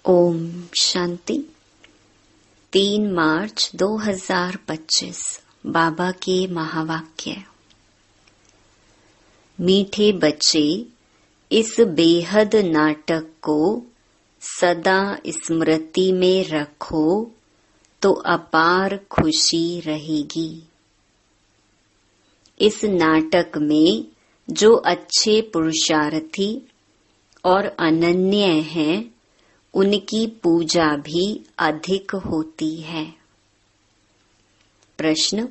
ओम शांति। 3 मार्च 2025 बाबा के महावाक्य। मीठे बच्चे, इस बेहद नाटक को सदा स्मृति में रखो तो अपार खुशी रहेगी। इस नाटक में जो अच्छे पुरुषार्थी और अनन्य हैं, उनकी पूजा भी अधिक होती है। प्रश्न: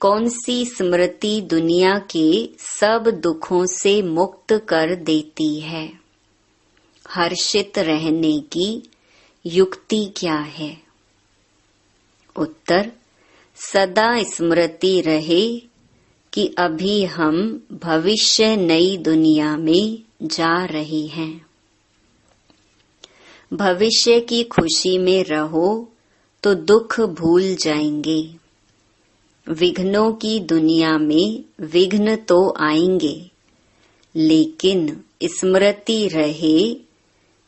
कौन सी स्मृति दुनिया के सब दुखों से मुक्त कर देती है? हर्षित रहने की युक्ति क्या है? उत्तर: सदा स्मृति रहे कि अभी हम भविष्य नई दुनिया में जा रहे हैं। भविष्य की खुशी में रहो तो दुख भूल जाएंगे। विघ्नों की दुनिया में विघ्न तो आएंगे, लेकिन स्मृति रहे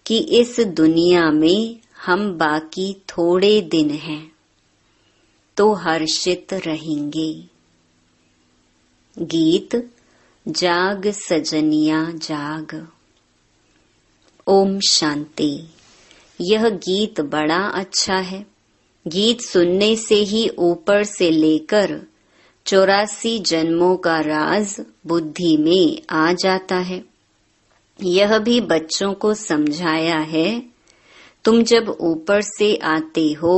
कि इस दुनिया में हम बाकी थोड़े दिन हैं, तो हर्षित रहेंगे। गीत जाग सजनिया जाग। ओम शांति। यह गीत बड़ा अच्छा है। गीत सुनने से ही ऊपर से लेकर 84 जन्मों का राज बुद्धि में आ जाता है। यह भी बच्चों को समझाया है, तुम जब ऊपर से आते हो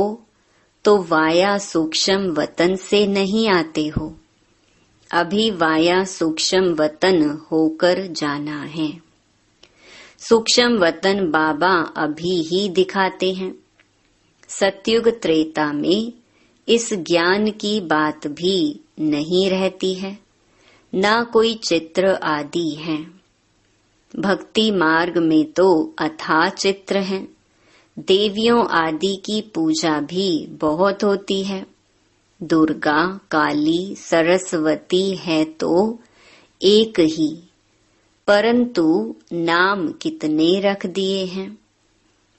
तो वाया सूक्ष्म वतन से नहीं आते हो, अभी वाया सूक्ष्म वतन होकर जाना है। सूक्ष्म वतन बाबा अभी ही दिखाते हैं। सतयुग त्रेता में इस ज्ञान की बात भी नहीं रहती है, ना कोई चित्र आदि हैं। भक्ति मार्ग में तो अथाह चित्र हैं। देवियों आदि की पूजा भी बहुत होती है। दुर्गा, काली, सरस्वती है तो एक ही, परंतु नाम कितने रख दिए हैं।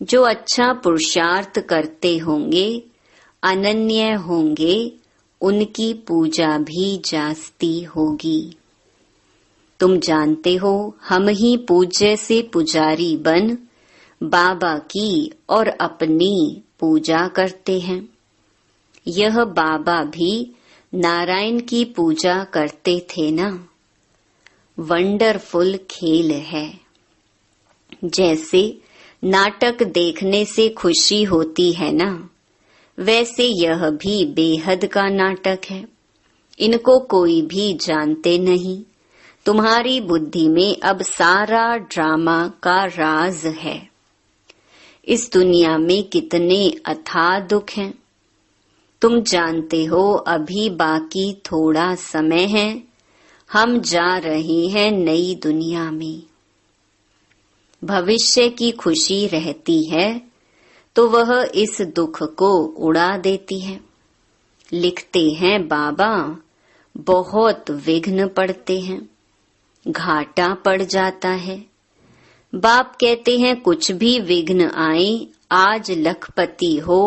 जो अच्छा पुरुषार्थ करते होंगे, अनन्य होंगे, उनकी पूजा भी जास्ती होगी। तुम जानते हो, हम ही पूज्य से पुजारी बन बाबा की और अपनी पूजा करते हैं। यह बाबा भी नारायण की पूजा करते थे ना। वंडरफुल खेल है। जैसे नाटक देखने से खुशी होती है ना, वैसे यह भी बेहद का नाटक है। इनको कोई भी जानते नहीं। तुम्हारी बुद्धि में अब सारा ड्रामा का राज है। इस दुनिया में कितने अथाह दुख हैं। तुम जानते हो अभी बाकी थोड़ा समय है, हम जा रहे हैं नई दुनिया में। भविष्य की खुशी रहती है तो वह इस दुख को उड़ा देती है। लिखते हैं बाबा, बहुत विघ्न पड़ते हैं, घाटा पड़ जाता है। बाप कहते हैं कुछ भी विघ्न आए, आज लखपति हो,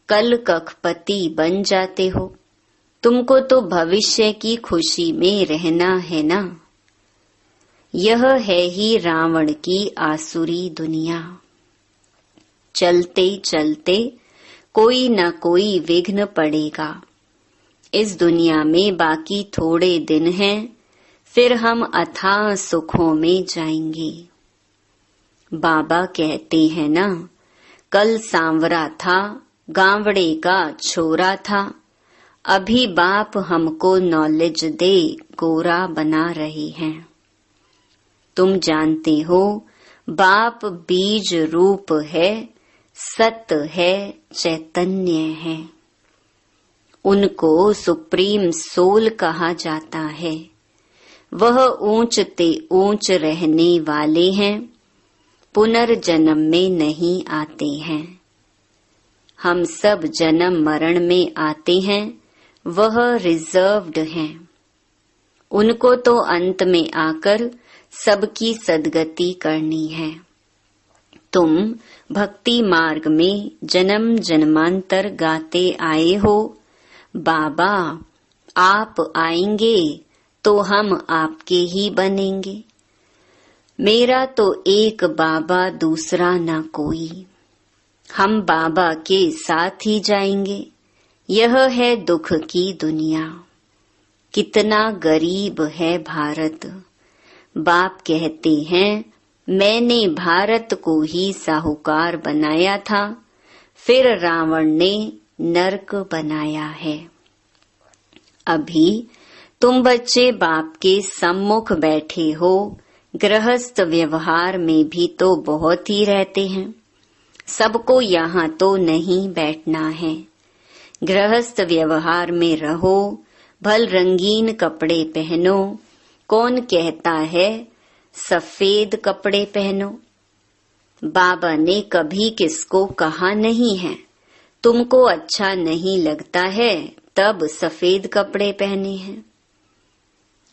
कल कखपति बन जाते हो। तुमको तो भविष्य की खुशी में रहना है ना। यह है ही रावण की आसुरी दुनिया। चलते चलते कोई न कोई विघ्न पड़ेगा। इस दुनिया में बाकी थोड़े दिन हैं, फिर हम अथाह सुखों में जाएंगे। बाबा कहते हैं ना, कल सांवरा था, गांवड़े का छोरा था। अभी बाप हमको नॉलेज दे गोरा बना रहे हैं। तुम जानते हो, बाप बीज रूप है, सत्य है, चैतन्य है। उनको सुप्रीम सोल कहा जाता है। वह ऊंच ते ऊंच रहने वाले हैं, पुनर्जन्म में नहीं आते हैं। हम सब जन्म मरण में आते हैं, वह रिजर्व्ड हैं। उनको तो अंत में आकर सबकी सदगति करनी है। तुम भक्ति मार्ग में जन्म जन्मांतर गाते आए हो, बाबा आप आएंगे तो हम आपके ही बनेंगे। मेरा तो एक बाबा दूसरा ना कोई, हम बाबा के साथ ही जाएंगे। यह है दुख की दुनिया, कितना गरीब है भारत। बाप कहते हैं मैंने भारत को ही साहूकार बनाया था, फिर रावण ने नरक बनाया है। अभी तुम बच्चे बाप के सम्मुख बैठे हो, गृहस्थ व्यवहार में भी तो बहुत ही रहते हैं। सबको यहाँ तो नहीं बैठना है। गृहस्थ व्यवहार में रहो, भल रंगीन कपड़े पहनो। कौन कहता है सफेद कपड़े पहनो? बाबा ने कभी किसको कहा नहीं है तुमको अच्छा नहीं लगता है तब सफेद कपड़े पहने हैं।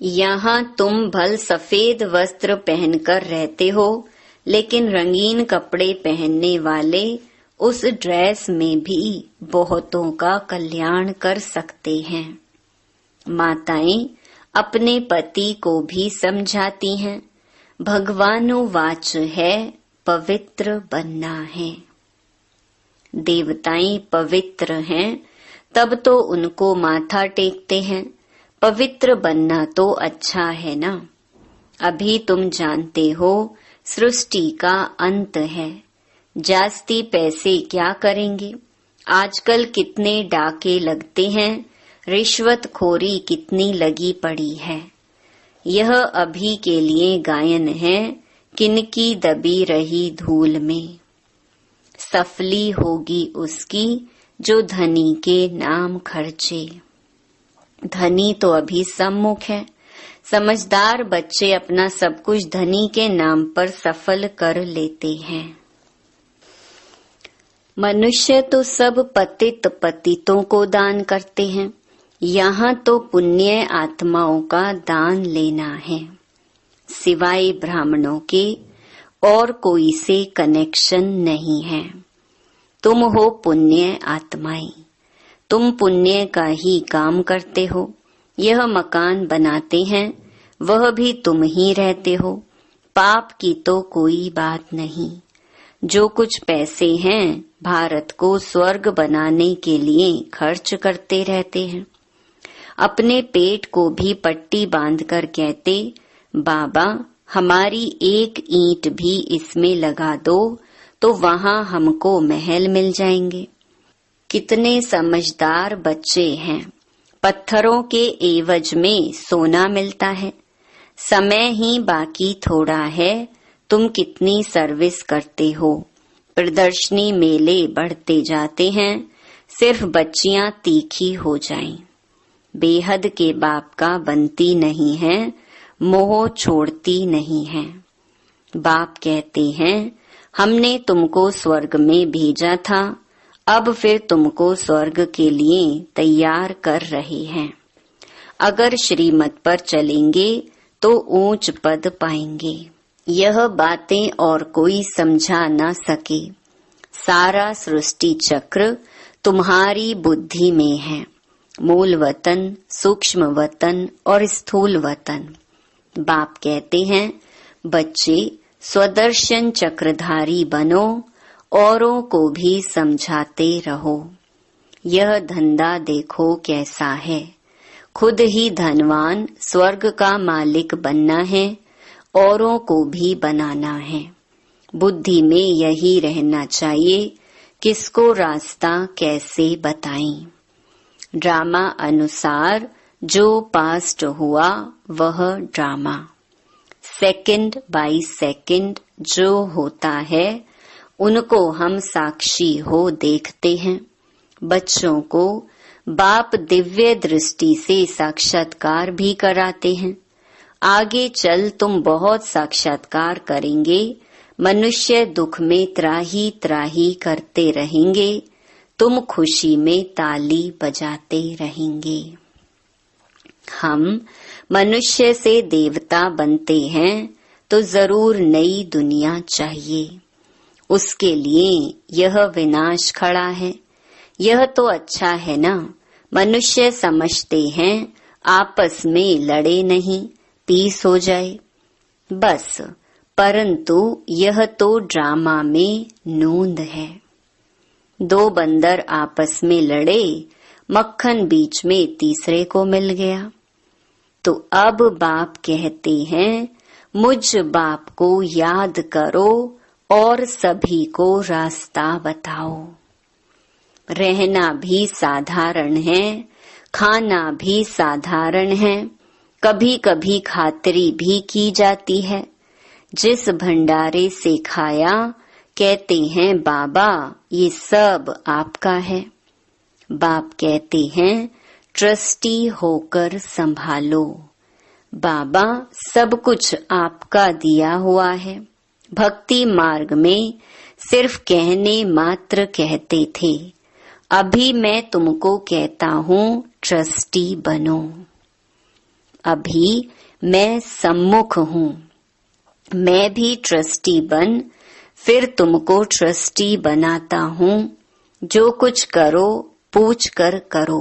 यहाँ तुम भल सफेद वस्त्र पहनकर रहते हो, लेकिन रंगीन कपड़े पहनने वाले उस ड्रेस में भी बहुतों का कल्याण कर सकते हैं। माताएं अपने पति को भी समझाती हैं, भगवानुवाच है पवित्र बनना है। देवताएं पवित्र हैं तब तो उनको माथा टेकते हैं। पवित्र बनना तो अच्छा है ना। अभी तुम जानते हो सृष्टि का अंत है, जास्ती पैसे क्या करेंगे। आजकल कितने डाके लगते हैं, रिश्वतखोरी कितनी लगी पड़ी है। यह अभी के लिए गायन है, किनकी दबी रही धूल में। सफली होगी उसकी जो धनी के नाम खर्चे। धनी तो अभी सम्मुख है। समझदार बच्चे अपना सब कुछ धनी के नाम पर सफल कर लेते हैं। मनुष्य तो सब पतित पतितों को दान करते हैं। यहाँ तो पुण्य आत्माओं का दान लेना है। सिवाय ब्राह्मणों के और कोई से कनेक्शन नहीं है। तुम हो पुण्य आत्माएं, तुम पुण्य का ही काम करते हो। यह मकान बनाते हैं, वह भी तुम ही रहते हो। पाप की तो कोई बात नहीं। जो कुछ पैसे हैं भारत को स्वर्ग बनाने के लिए खर्च करते रहते हैं। अपने पेट को भी पट्टी बांधकर कहते, बाबा हमारी एक ईंट भी इसमें लगा दो तो वहां हमको महल मिल जाएंगे। कितने समझदार बच्चे हैं। पत्थरों के एवज में सोना मिलता है। समय ही बाकी थोड़ा है, तुम कितनी सर्विस करते हो। प्रदर्शनी मेले बढ़ते जाते हैं, सिर्फ बच्चियां तीखी हो जाएं। बेहद के बाप का बनती नहीं है, मोह छोड़ती नहीं है। बाप कहते हैं हमने तुमको स्वर्ग में भेजा था, अब फिर तुमको स्वर्ग के लिए तैयार कर रहे हैं। अगर श्रीमत पर चलेंगे तो ऊंच पद पाएंगे। यह बातें और कोई समझा ना सके। सारा सृष्टि चक्र तुम्हारी बुद्धि में है। मूल वतन, सूक्ष्म वतन और स्थूल वतन। बाप कहते हैं बच्चे स्वदर्शन चक्रधारी बनो, औरों को भी समझाते रहो। यह धंधा देखो कैसा है। खुद ही धनवान स्वर्ग का मालिक बनना है, औरों को भी बनाना है। बुद्धि में यही रहना चाहिए, किसको रास्ता कैसे बताएं। ड्रामा अनुसार जो पास्ट हुआ वह ड्रामा। सेकंड बाय सेकंड जो होता है उनको हम साक्षी हो देखते हैं। बच्चों को बाप दिव्य दृष्टि से साक्षात्कार भी कराते हैं। आगे चल तुम बहुत साक्षात्कार करेंगे। मनुष्य दुख में त्राही त्राही करते रहेंगे, तुम खुशी में ताली बजाते रहेंगे। हम मनुष्य से देवता बनते हैं तो जरूर नई दुनिया चाहिए। उसके लिए यह विनाश खड़ा है। यह तो अच्छा है ना, मनुष्य समझते हैं आपस में लड़े नहीं, पीस हो जाए बस, परंतु यह तो ड्रामा में नूंद है। दो बंदर आपस में लड़े, मक्खन बीच में तीसरे को मिल गया। तो अब बाप कहते हैं, मुझ बाप को याद करो और सभी को रास्ता बताओ। रहना भी साधारण है, खाना भी साधारण है, कभी कभी खातिरी भी की जाती है। जिस भंडारे से खाया, कहते हैं बाबा ये सब आपका है। बाप कहते हैं ट्रस्टी होकर संभालो। बाबा सब कुछ आपका दिया हुआ है। भक्ति मार्ग में सिर्फ कहने मात्र कहते थे, अभी मैं तुमको कहता हूँ ट्रस्टी बनो। अभी मैं सम्मुख हूँ, मैं भी ट्रस्टी बन फिर तुमको ट्रस्टी बनाता हूँ। जो कुछ करो पूछ कर करो।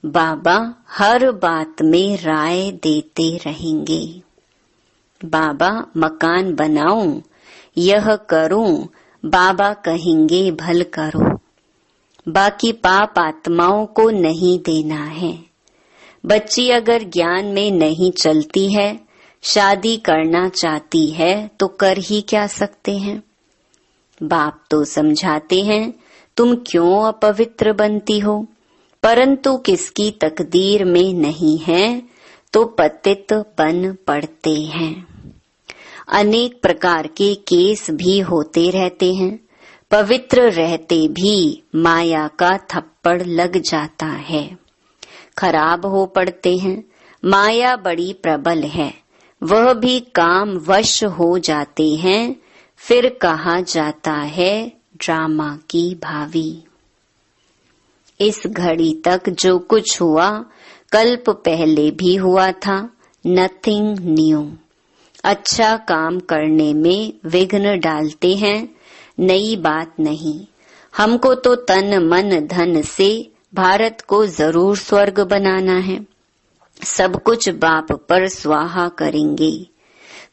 बाबा हर बात में राय देते रहेंगे। बाबा मकान बनाऊं, यह करूं, बाबा कहेंगे भल करो। बाकी पाप आत्माओं को नहीं देना है। बच्ची अगर ज्ञान में नहीं चलती है, शादी करना चाहती है तो कर ही क्या सकते हैं। बाप तो समझाते हैं तुम क्यों अपवित्र बनती हो, परंतु किसकी तकदीर में नहीं है तो पतित बन पड़ते हैं। अनेक प्रकार के केस भी होते रहते हैं। पवित्र रहते भी माया का थप्पड़ लग जाता है, खराब हो पड़ते हैं। माया बड़ी प्रबल है, वह भी काम वश हो जाते हैं। फिर कहा जाता है ड्रामा की भावी। इस घड़ी तक जो कुछ हुआ कल्प पहले भी हुआ था, नथिंग न्यू। अच्छा काम करने में विघ्न डालते हैं, नई बात नहीं। हमको तो तन मन धन से भारत को जरूर स्वर्ग बनाना है। सब कुछ बाप पर स्वाहा करेंगे।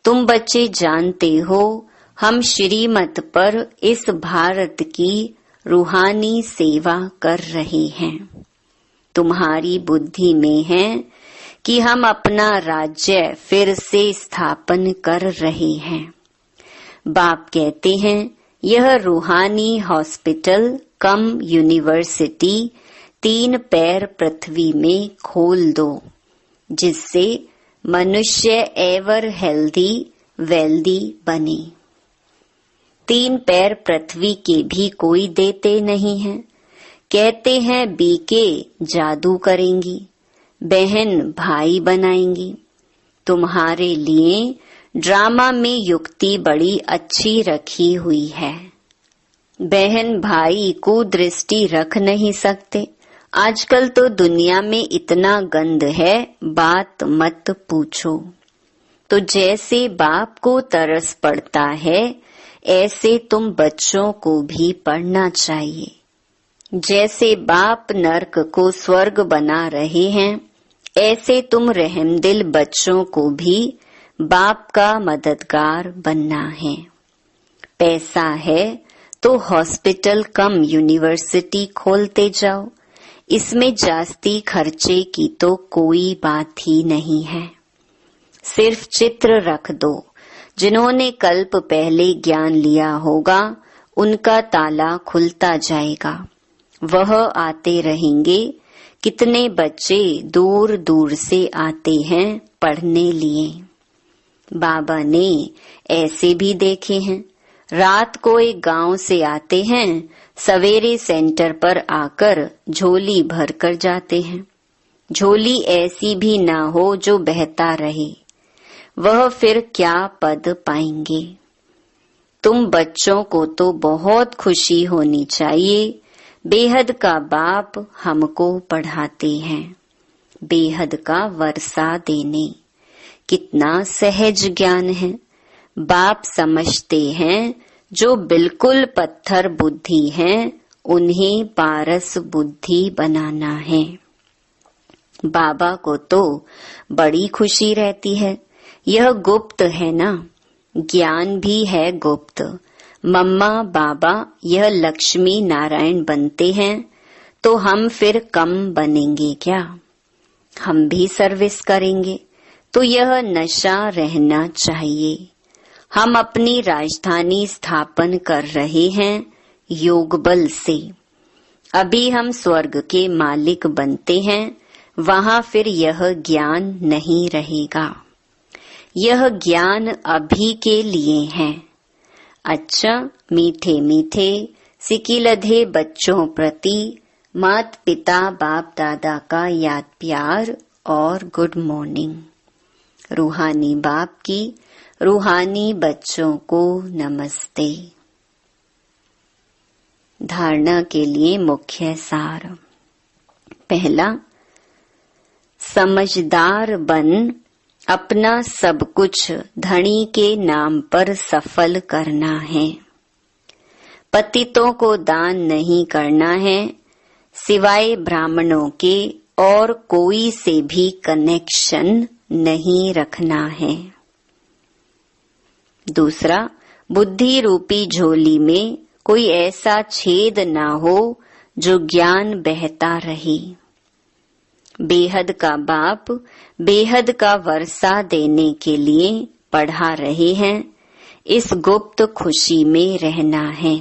तुम बच्चे जानते हो हम श्रीमत पर इस भारत की रूहानी सेवा कर रहे हैं। तुम्हारी बुद्धि में है कि हम अपना राज्य फिर से स्थापन कर रहे हैं। बाप कहते हैं यह रूहानी हॉस्पिटल कम यूनिवर्सिटी 3 पैर पृथ्वी में खोल दो, जिससे मनुष्य एवर हेल्दी वेल्दी बने। 3 पैर पृथ्वी के भी कोई देते नहीं हैं। कहते हैं बीके जादू करेंगी, बहन भाई बनाएंगी। तुम्हारे लिए ड्रामा में युक्ति बड़ी अच्छी रखी हुई है। बहन भाई को दृष्टि रख नहीं सकते। आजकल तो दुनिया में इतना गंद है, बात मत पूछो। तो जैसे बाप को तरस पड़ता है, ऐसे तुम बच्चों को भी पढ़ना चाहिए। जैसे बाप नरक को स्वर्ग बना रहे हैं, ऐसे तुम रहमदिल बच्चों को भी बाप का मददगार बनना है। पैसा है तो हॉस्पिटल कम यूनिवर्सिटी खोलते जाओ। इसमें जास्ती खर्चे की तो कोई बात ही नहीं है। सिर्फ चित्र रख दो। जिन्होंने कल्प पहले ज्ञान लिया होगा उनका ताला खुलता जाएगा, वह आते रहेंगे। कितने बच्चे दूर दूर से आते हैं पढ़ने लिए। बाबा ने ऐसे भी देखे हैं। रात को एक गांव से आते हैं, सवेरे सेंटर पर आकर झोली भर कर जाते हैं। झोली ऐसी भी ना हो जो बहता रहे, वह फिर क्या पद पाएंगे। तुम बच्चों को तो बहुत खुशी होनी चाहिए। बेहद का बाप हमको पढ़ाते हैं, बेहद का वर्षा देने। कितना सहज ज्ञान है। बाप समझते हैं जो बिल्कुल पत्थर बुद्धि हैं, उन्हें पारस बुद्धि बनाना है। बाबा को तो बड़ी खुशी रहती है। यह गुप्त है ना, ज्ञान भी है गुप्त। मम्मा बाबा यह लक्ष्मी नारायण बनते हैं तो हम फिर कम बनेंगे क्या? हम भी सर्विस करेंगे तो यह नशा रहना चाहिए। हम अपनी राजधानी स्थापन कर रहे हैं योग बल से। अभी हम स्वर्ग के मालिक बनते हैं, वहां फिर यह ज्ञान नहीं रहेगा। यह ज्ञान अभी के लिए है। अच्छा, मीठे मीठे सिकिलधे बच्चों प्रति मात पिता बाप दादा का याद प्यार और गुड मॉर्निंग। रूहानी बाप की रूहानी बच्चों को नमस्ते। धारणा के लिए मुख्य सार। पहला, समझदार बन अपना सब कुछ धनी के नाम पर सफल करना है। पतितों को दान नहीं करना है, सिवाय ब्राह्मणों के और कोई से भी कनेक्शन नहीं रखना है। दूसरा, बुद्धि रूपी झोली में कोई ऐसा छेद ना हो जो ज्ञान बहता रहे। बेहद का बाप बेहद का वर्षा देने के लिए पढ़ा रहे हैं। इस गुप्त खुशी में रहना है।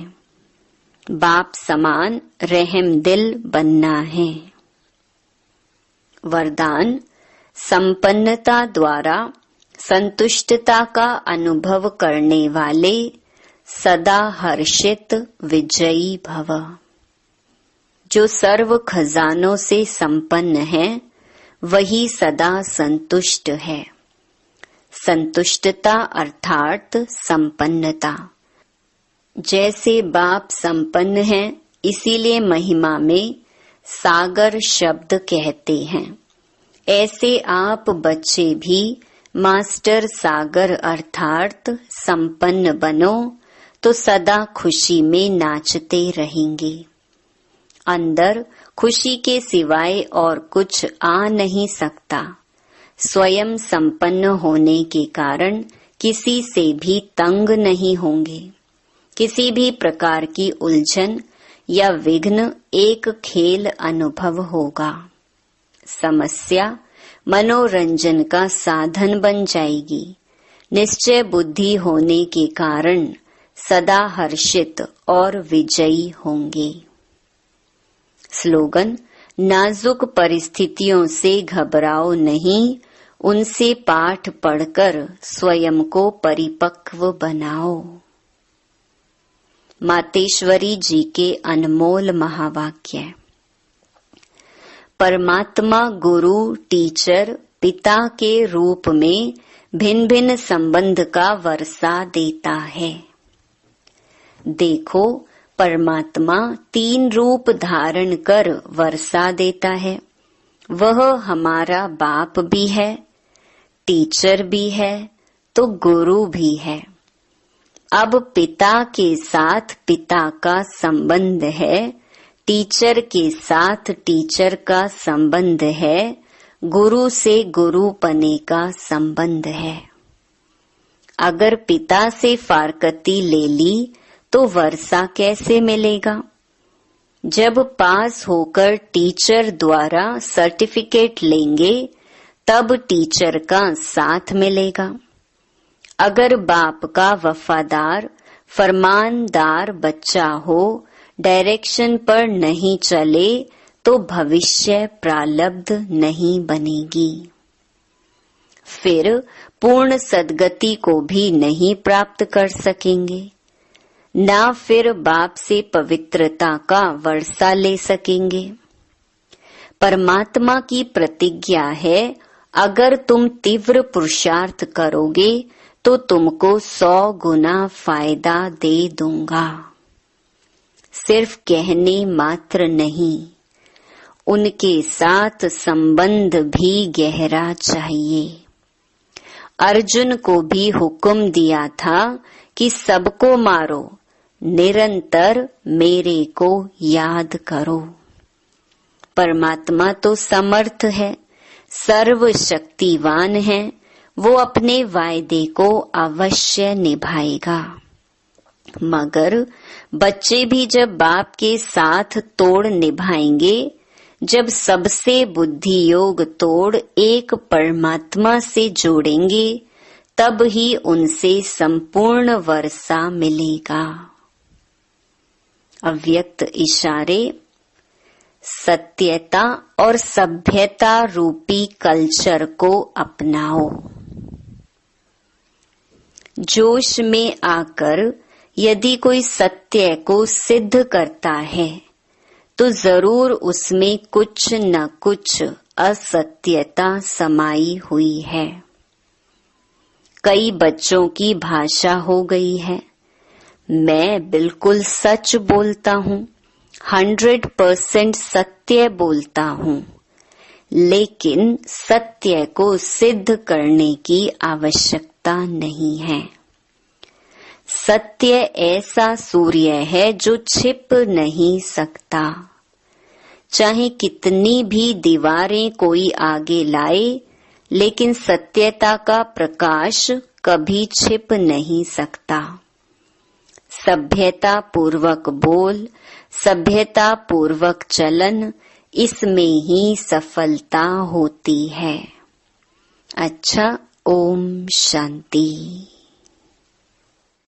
बाप समान रहम दिल बनना है। वरदान, संपन्नता द्वारा संतुष्टता का अनुभव करने वाले सदा हर्षित विजयी भव। जो सर्व खजानों से संपन्न है वही सदा संतुष्ट है। संतुष्टता अर्थात संपन्नता। जैसे बाप संपन्न है, इसीलिए महिमा में सागर शब्द कहते हैं। ऐसे आप बच्चे भी मास्टर सागर अर्थात संपन्न बनो तो सदा खुशी में नाचते रहेंगे। अंदर खुशी के सिवाय और कुछ आ नहीं सकता। स्वयं संपन्न होने के कारण किसी से भी तंग नहीं होंगे। किसी भी प्रकार की उलझन या विघ्न एक खेल अनुभव होगा। समस्या मनोरंजन का साधन बन जाएगी। निश्चय बुद्धि होने के कारण सदा हर्षित और विजयी होंगे। स्लोगन, नाजुक परिस्थितियों से घबराओ नहीं, उनसे पाठ पढ़कर स्वयं को परिपक्व बनाओ। मातेश्वरी जी के अनमोल महावाक्य। परमात्मा गुरु टीचर पिता के रूप में भिन्न भिन्न संबंध का वर्षा देता है। देखो, परमात्मा 3 रूप धारण कर वर्षा देता है। वह हमारा बाप भी है, टीचर भी है, तो गुरु भी है। अब पिता के साथ पिता का संबंध है, टीचर के साथ टीचर का संबंध है, गुरु से गुरु पने का संबंध है। अगर पिता से फारकती ले ली तो वर्षा कैसे मिलेगा? जब पास होकर टीचर द्वारा सर्टिफिकेट लेंगे तब टीचर का साथ मिलेगा। अगर बाप का वफादार फरमानदार बच्चा हो, डायरेक्शन पर नहीं चले तो भविष्य प्रारब्ध नहीं बनेगी। फिर पूर्ण सद्गति को भी नहीं प्राप्त कर सकेंगे, ना फिर बाप से पवित्रता का वर्षा ले सकेंगे। परमात्मा की प्रतिज्ञा है, अगर तुम तीव्र पुरुषार्थ करोगे तो तुमको 100 गुना फायदा दे दूंगा। सिर्फ कहने मात्र नहीं, उनके साथ संबंध भी गहरा चाहिए। अर्जुन को भी हुक्म दिया था कि सबको मारो, निरंतर मेरे को याद करो। परमात्मा तो समर्थ है, सर्वशक्तिवान है, वो अपने वायदे को अवश्य निभाएगा। मगर बच्चे भी जब बाप के साथ तोड़ निभाएंगे, जब सबसे बुद्धि योग तोड़ एक परमात्मा से जोड़ेंगे, तब ही उनसे संपूर्ण वर्षा मिलेगा। अव्यक्त इशारे, सत्यता और सभ्यता रूपी कल्चर को अपनाओ। जोश में आकर यदि कोई सत्य को सिद्ध करता है तो जरूर उसमें कुछ न कुछ असत्यता समाई हुई है। कई बच्चों की भाषा हो गई है, मैं बिल्कुल सच बोलता हूँ, 100% सत्य बोलता हूँ, लेकिन सत्य को सिद्ध करने की आवश्यकता नहीं है। सत्य ऐसा सूर्य है जो छिप नहीं सकता। चाहे कितनी भी दीवारें कोई आगे लाए, लेकिन सत्यता का प्रकाश कभी छिप नहीं सकता। सभ्यता पूर्वक बोल, सभ्यता पूर्वक चलन, इसमें ही सफलता होती है। अच्छा, ओम शांति।